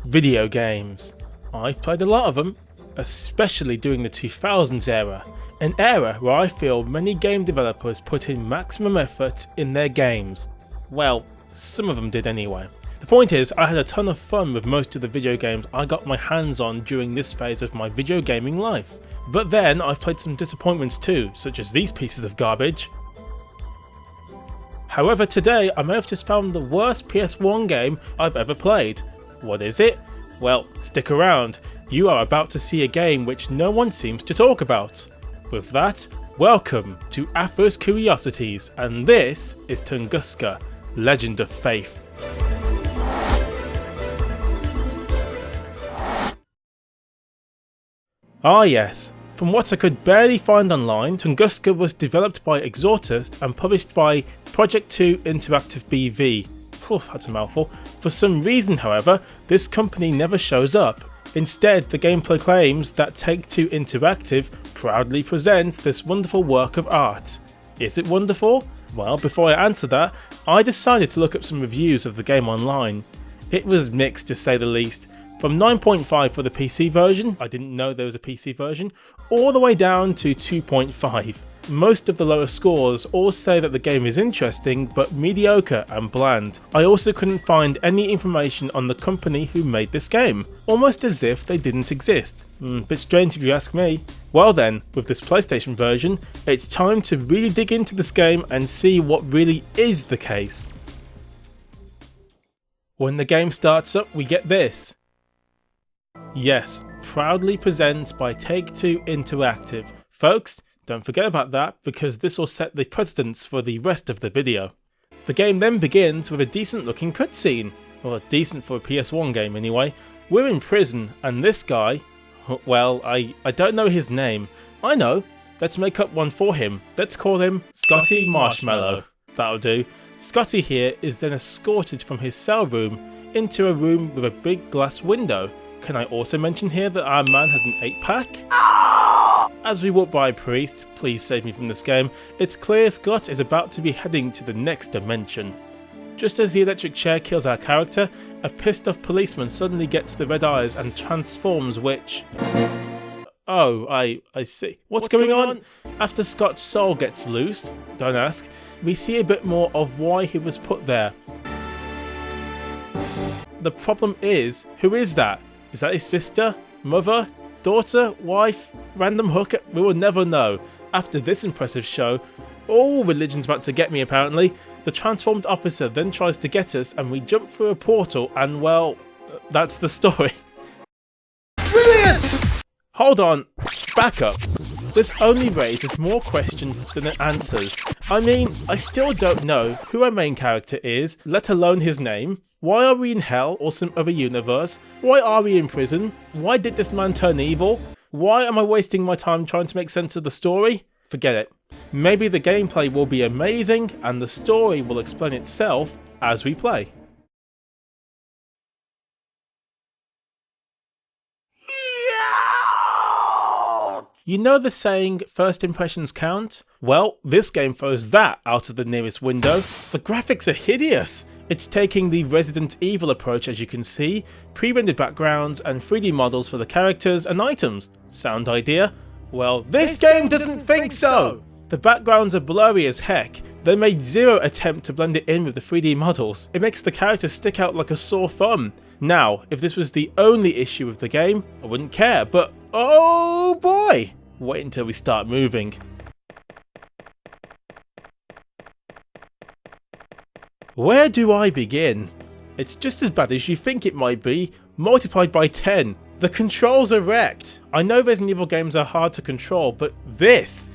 Video games. I've played a lot of them, especially during the 2000s era, an era where I feel many game developers put in maximum effort in their games. Well, some of them did anyway. The point is, I had a ton of fun with most of the video games I got my hands on during this phase of my video gaming life. But then I've played some disappointments too, such as these pieces of garbage. However, today I may have just found the worst PS1 game I've ever played. What is it? Well, stick around, you are about to see a game which no one seems to talk about. With that, welcome to Affros Curiosities, and this is Tunguska, Legend of Faith. Ah yes, from what I could barely find online, Tunguska was developed by Exorcist and published by Project 2 Interactive BV. That's a mouthful. For some reason, however, this company never shows up. Instead, the gameplay claims that Take-Two Interactive proudly presents this wonderful work of art. Is it wonderful? Well, before I answer that, I decided to look up some reviews of the game online. It was mixed, to say the least. From 9.5 for the PC version, I didn't know there was a PC version, all the way down to 2.5. Most of the lower scores all say that the game is interesting but mediocre and bland. I also couldn't find any information on the company who made this game, almost as if they didn't exist. Bit strange if you ask me. Well then, with this PlayStation version, it's time to really dig into this game and see what really is the case. When the game starts up, we get this. Yes, proudly presents by Take-Two Interactive. Folks, don't forget about that, because this will set the precedence for the rest of the video. The game then begins with a decent looking cutscene, or decent for a PS1 game anyway. We're in prison, and this guy, well, I don't know his name. I know, let's make up one for him. Let's call him Scotty Marshmallow. That'll do. Scotty here is then escorted from his cell room into a room with a big glass window. Can I also mention here that our man has an 8-pack? As we walk by a priest, please save me from this game, it's clear Scott is about to be heading to the next dimension. Just as the electric chair kills our character, a pissed off policeman suddenly gets the red eyes and transforms, which... Oh, I see. What's going on? After Scott's soul gets loose, don't ask, we see a bit more of why he was put there. The problem is, who is that? Is that his sister? Mother? Daughter? Wife? Random hooker? We will never know. After this impressive show, all religion's about to get me apparently, the transformed officer then tries to get us and we jump through a portal and well, that's the story. Brilliant! Hold on, back up. This only raises more questions than it answers. I mean, I still don't know who our main character is, let alone his name. Why are we in hell or some other universe? Why are we in prison? Why did this man turn evil? Why am I wasting my time trying to make sense of the story? Forget it. Maybe the gameplay will be amazing and the story will explain itself as we play. You know the saying, first impressions count? Well, this game throws that out of the nearest window. The graphics are hideous! It's taking the Resident Evil approach, as you can see, pre-rendered backgrounds and 3D models for the characters and items. Sound idea? Well, this game doesn't think so! The backgrounds are blurry as heck. They made zero attempt to blend it in with the 3D models. It makes the characters stick out like a sore thumb. Now, if this was the only issue with the game, I wouldn't care, but oh boy! Wait until we start moving. Where do I begin? It's just as bad as you think it might be, multiplied by 10. The controls are wrecked. I know Resident Evil games are hard to control, but this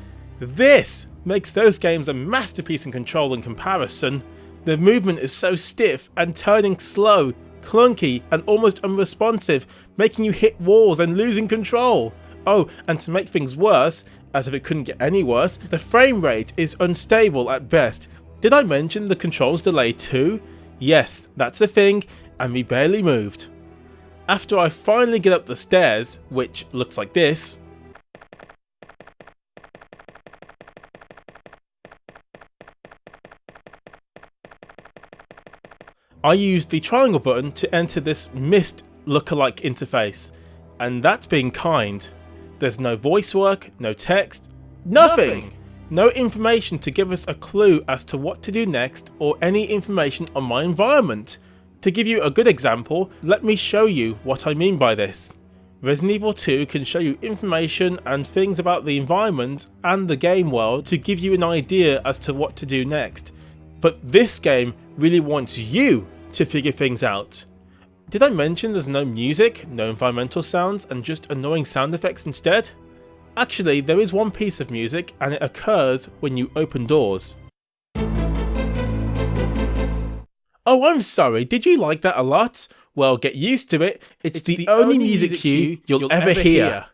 makes those games a masterpiece in control in comparison. The movement is so stiff and turning slow, clunky and almost unresponsive, making you hit walls and losing control. Oh, and to make things worse, as if it couldn't get any worse, the frame rate is unstable at best. Did I mention the controls delay too? Yes, that's a thing, and we barely moved. After I finally get up the stairs, which looks like this, I used the triangle button to enter this mist lookalike interface. And that's being kind. There's no voice work, no text, nothing! No information to give us a clue as to what to do next or any information on my environment. To give you a good example, let me show you what I mean by this. Resident Evil 2 can show you information and things about the environment and the game world to give you an idea as to what to do next. But this game really wants you to figure things out. Did I mention there's no music, no environmental sounds, and just annoying sound effects instead? Actually, there is one piece of music, and it occurs when you open doors. Oh, I'm sorry, did you like that a lot? Well, get used to it, it's the only music cue you'll ever hear.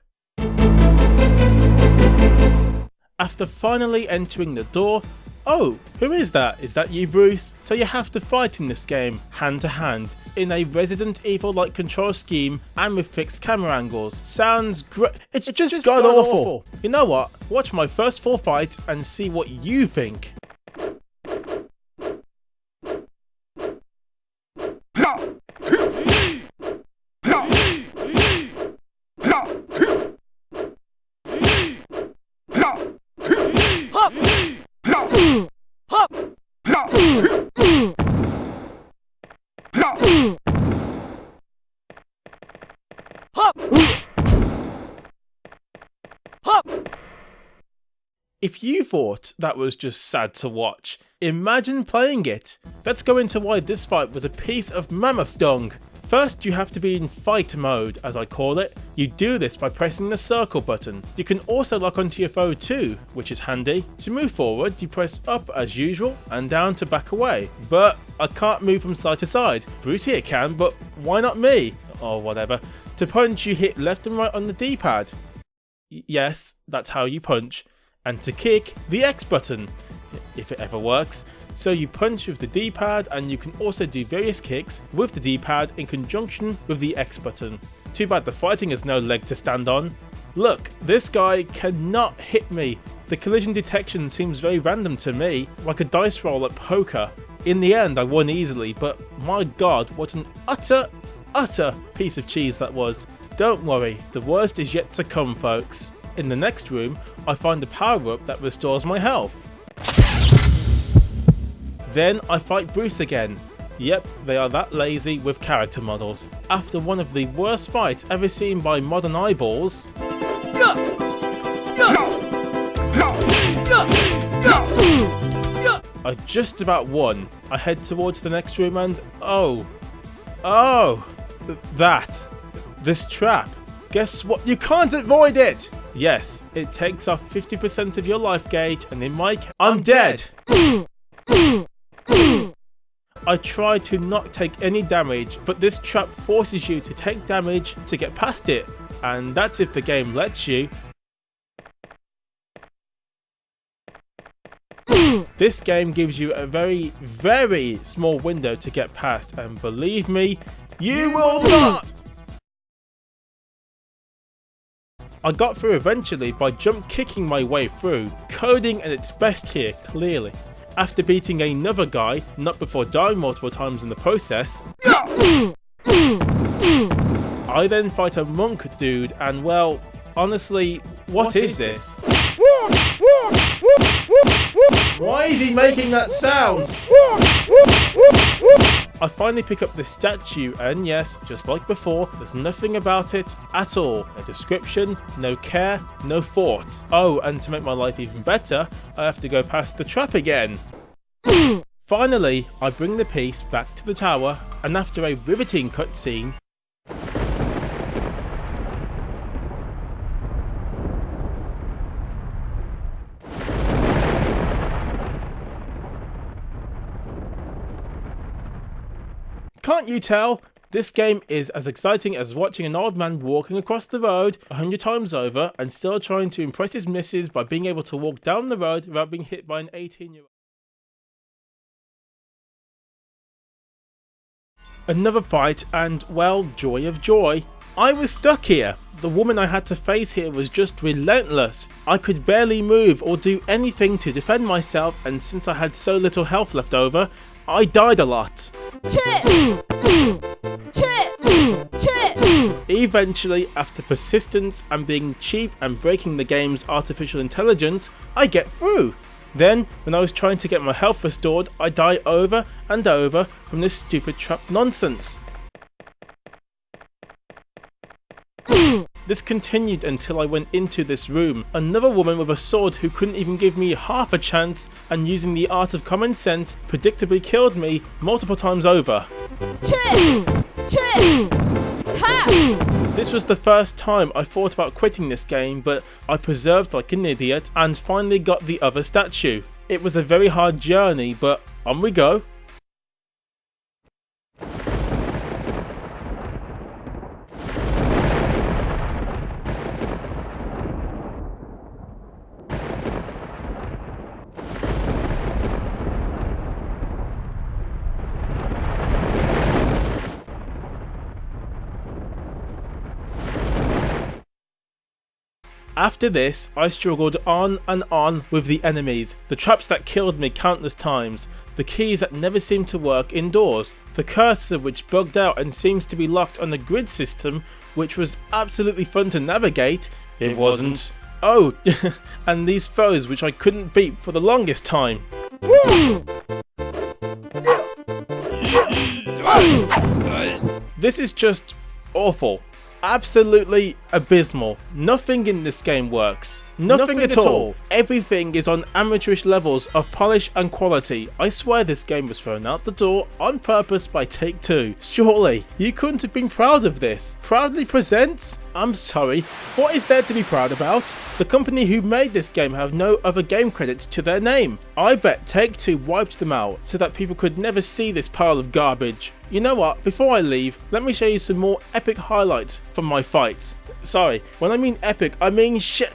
After finally entering the door, oh, who is that? Is that you, Bruce? So you have to fight in this game, hand to hand, in a Resident Evil-like control scheme and with fixed camera angles. Sounds great. It's just god awful. You know what? Watch my first 4 fights and see what you think. If you thought that was just sad to watch, imagine playing it. Let's go into why this fight was a piece of mammoth dung. First, you have to be in fight mode, as I call it. You do this by pressing the circle button. You can also lock onto your foe too, which is handy. To move forward, you press up as usual and down to back away. But I can't move from side to side. Bruce here can, but why not me? Or whatever. To punch, you hit left and right on the D-pad. Yes, that's how you punch. And to kick, the X button, if it ever works. So you punch with the D-pad, and you can also do various kicks with the D-pad in conjunction with the X button. Too bad the fighting has no leg to stand on. Look, this guy cannot hit me. The collision detection seems very random to me, like a dice roll at poker. In the end I won easily, but my god, what an utter piece of cheese that was. Don't worry, the worst is yet to come, folks. In the next room, I find a power-up that restores my health. Then I fight Bruce again. Yep, they are that lazy with character models. After one of the worst fights ever seen by modern eyeballs, I just about won. I head towards the next room and this trap. Guess what? You can't avoid it! Yes, it takes off 50% of your life gauge, and in my case, I'm dead! I try to not take any damage, but this trap forces you to take damage to get past it, and that's if the game lets you. This game gives you a very, very small window to get past, and believe me, you will not! I got through eventually by jump kicking my way through, coding at its best here, clearly. After beating another guy, not before dying multiple times in the process, I then fight a monk dude, and well, honestly, what is this? Why is he making that sound? I finally pick up this statue, and yes, just like before, there's nothing about it at all. No description, no care, no thought. Oh, and to make my life even better, I have to go past the trap again. Finally, I bring the piece back to the tower, and after a riveting cutscene, can't you tell? This game is as exciting as watching an old man walking across the road 100 times over and still trying to impress his missus by being able to walk down the road without being hit by an 18-year-old. Another fight, and well, joy of joy. I was stuck here. The woman I had to face here was just relentless. I could barely move or do anything to defend myself, and since I had so little health left over, I died a lot. Eventually, after persistence and being cheap and breaking the game's artificial intelligence, I get through. Then, when I was trying to get my health restored, I die over and over from this stupid trap nonsense. This continued until I went into this room. Another woman with a sword who couldn't even give me half a chance, and using the art of common sense, predictably killed me multiple times over. This was the first time I thought about quitting this game, but I persevered like an idiot and finally got the other statue. It was a very hard journey, but on we go. After this, I struggled on and on with the enemies, the traps that killed me countless times, the keys that never seemed to work indoors, the cursor which bugged out and seems to be locked on the grid system, which was absolutely fun to navigate. It wasn't. Oh, and these foes which I couldn't beat for the longest time. This is just awful. Absolutely abysmal. Nothing in this game works. Nothing at all. Everything is on amateurish levels of polish and quality. I swear this game was thrown out the door on purpose by Take-Two. Surely, you couldn't have been proud of this. Proudly presents? I'm sorry, what is there to be proud about? The company who made this game have no other game credits to their name. I bet Take-Two wiped them out so that people could never see this pile of garbage. You know what, before I leave, let me show you some more epic highlights from my fights. Sorry, when I mean epic, I mean shit.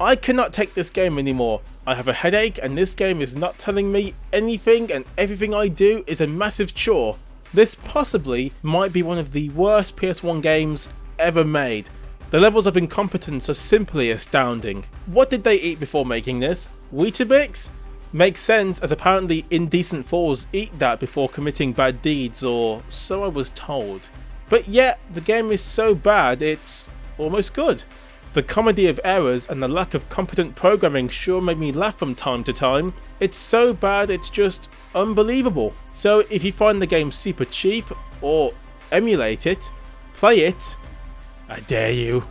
I cannot take this game anymore. I have a headache and this game is not telling me anything, and everything I do is a massive chore. This possibly might be one of the worst PS1 games ever made. The levels of incompetence are simply astounding. What did they eat before making this? Weetabix? Makes sense, as apparently indecent fools eat that before committing bad deeds, or so I was told. But yet, the game is so bad it's almost good. The comedy of errors and the lack of competent programming sure made me laugh from time to time. It's so bad it's just unbelievable. So if you find the game super cheap or emulate it, play it, I dare you.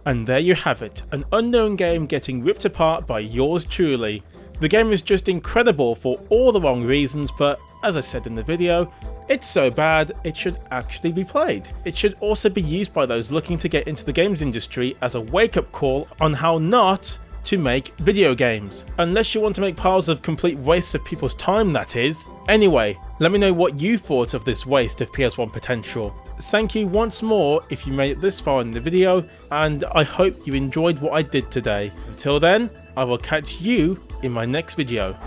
And there you have it, an unknown game getting ripped apart by yours truly. The game is just incredible for all the wrong reasons, but as I said in the video, it's so bad it should actually be played. It should also be used by those looking to get into the games industry as a wake-up call on how not to make video games. Unless you want to make piles of complete wastes of people's time, that is. Anyway, let me know what you thought of this waste of PS1 potential. Thank you once more if you made it this far in the video, and I hope you enjoyed what I did today. Until then, I will catch you in my next video.